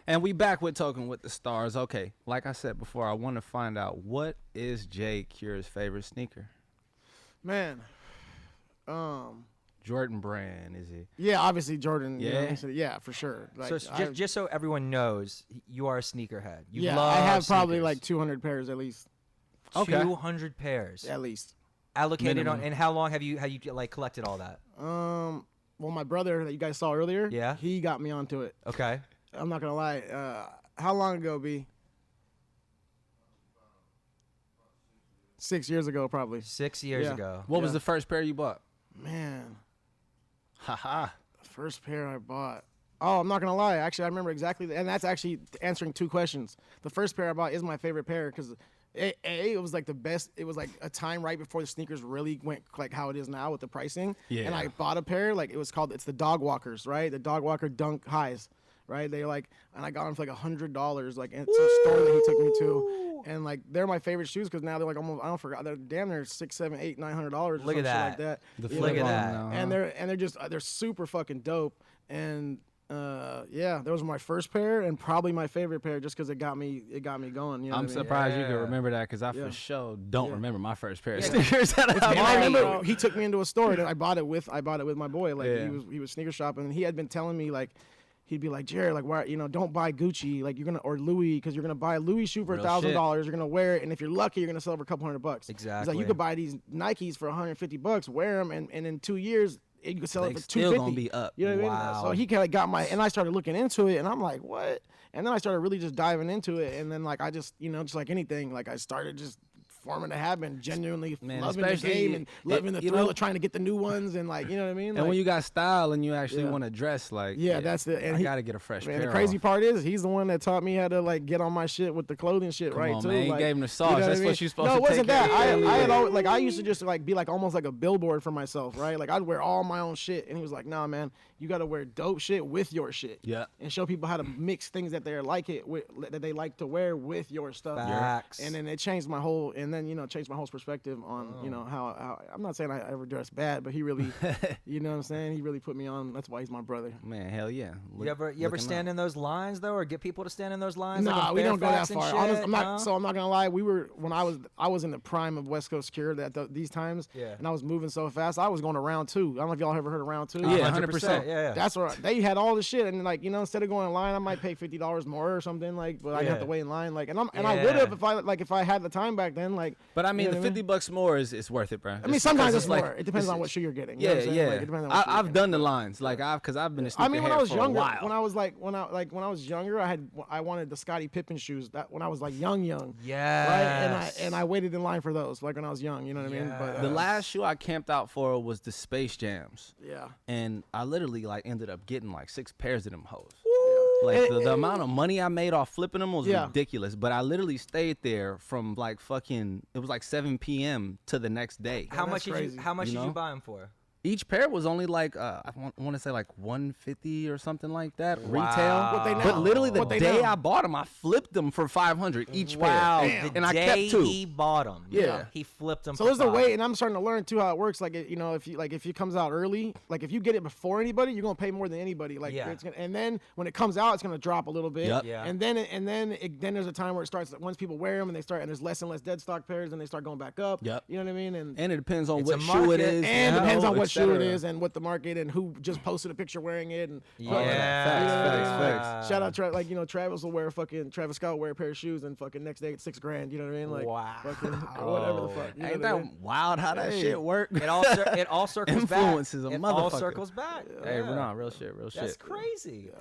And we back with Toking with the Stars. Okay, like I said before, I want to find out, what is Jay Cure's favorite sneaker? Man, Jordan brand, is it? yeah, obviously Jordan. Yeah? Yeah, for sure. Like, So just so everyone knows, you are a sneakerhead. You yeah, love I have probably sneakers. like 200 pairs at least. Okay. 200 pairs. At least. Allocated Minimum. on, and how long have you like collected all that? Well, my brother that you guys saw earlier, Yeah. he got me onto it. Okay. I'm not gonna lie. How long ago, B? 6 years ago, probably. 6 years Yeah. ago. What was Yeah. the first pair you bought? Man, Haha. first pair I bought. Oh, I'm not gonna lie. Actually, I remember exactly, and that's actually answering two questions. The first pair I bought is my favorite pair because it was like the best. It was like a time right before the sneakers really went like how it is now with the pricing. Yeah. And I bought a pair, like it's the Dog Walkers, right? The Dog Walker Dunk Highs, right? They like, and I got them for like $100, like it's a store that he took me to, and like they're my favorite shoes because now they're like almost, I don't forget, they're damn near $600, $700, $800, Look at that. like that. The You Look flip at on that. now, and huh? they're super fucking dope. And yeah, those were my first pair and probably my favorite pair just because it got me going. You know I'm what I mean? surprised you can Yeah. remember that because I Yeah. for sure don't Yeah. remember my first pair of Yeah. sneakers that I And I bought. remember he took me into a store and I bought it with my boy. Like Yeah. he was sneaker shopping and he had been telling me like. He'd be like, Jared, like, why, don't buy Gucci, like, or Louis, because you're gonna buy a Louis shoe for Real $1,000. You're gonna wear it, and if you're lucky, you're gonna sell it for a couple $100. He's Exactly. like, you could buy these Nikes for $150, wear them, and in 2 years, you could sell They it for still $250. gonna be up. You know what I Wow. mean? So he kind of got and I started looking into it, and I'm like, what? And then I started really just diving into it, and then like I just, just like anything, like I started just forming a habit, and genuinely Man, loving the especially game and loving the thrill know- of trying to get the new ones, and like, you know what I mean? And Like, when you got style and you actually Yeah. want to dress, like, Yeah, that's the- and I he- gotta get a fresh man, pair. the crazy off. part is he's the one that taught me how to like get on my shit with the clothing shit, Come right? on, too. man. You Like, gave him the sauce. know That's I what mean? you're supposed no, to it wasn't take care that. of your I had family. always, like I used to just like be like almost like a billboard for myself, right? Like I'd wear all my own shit, and he was like, "Nah, man, you got to wear dope shit with your shit, Yeah. and show people how to mix things that they're like it with, that they like to wear with your stuff." Facts. And then it changed my whole, changed my whole perspective on how I'm not saying I ever dressed bad, but he really, you know what I'm saying? He really put me on. That's why he's my brother. Man, hell yeah. You ever looking stand up. in those lines though, or get people to stand in those lines? like Nah, in we don't go that Fairfax and far. shit? Honest, I'm not. No? So I'm not gonna lie. We were when I was in the prime of West Coast Secure these times. Yeah. And I was moving so fast. I was going to round two. I don't know if y'all ever heard of round two. Yeah, 100%. Yeah. That's where they had all the shit, and like instead of going in line, I might pay $50 more or something, like, but I didn't have to Yeah. wait in line, like, and I would have Yeah. if I had the time back then, like. But I mean, you know the what I 50 bucks more is worth it, bro. I mean, sometimes it's like, more. It depends on what shoe you're getting. You Yeah, know what I'm saying? yeah. Like, it depends on what shoe you're I've getting. done the lines, like because I've been a sneakerhead I mean, when I was for younger, a while. when I was younger, I wanted the Scottie Pippen shoes. That when I was like young, right? Yes. And I waited in line for those, like when I was young. You know what I mean? But The last shoe I camped out for was the Space Jams. yeah. And I literally like ended up getting like 6 pairs of them hoes. Like the amount of money I made off flipping them was Yeah. ridiculous. But I literally stayed there from like it was like 7 p.m. to the next day. How much that's crazy. did you You did know? you buy them for? Each pair was only like I want to say like 150 or something like that Wow. retail. What they But now? literally the What they day now? I bought them, I flipped them for 500 each Wow, pair. the And I day kept 2. he bought them. Yeah. He flipped them. So for there's a five. way, and I'm starting to learn too how it works. Like if it comes out early, like if you get it before anybody, you're gonna pay more than anybody. Like Yeah. and then when it comes out, it's gonna drop a little bit. Yep. Yeah. And then there's a time where it starts. Once people wear them and there's less and less dead stock pairs, and they start going back up. Yep. You know what I mean? And And it depends on It's what a shoe it market. is. And you depends know, on what et shoe it cetera. is and what the market and who just posted a picture wearing it. And Yeah. Facts. shout out Travis will wear Travis Scott will wear a pair of shoes and fucking next day it's $6,000. You know what I mean? Like Wow. fucking, or whatever the fuck. You know Ain't what I that mean? wild how that Hey. shit work? It all circles back. Influences a It all motherfucker. circles back. Hey, Yeah. nah, real shit, real shit. That's crazy.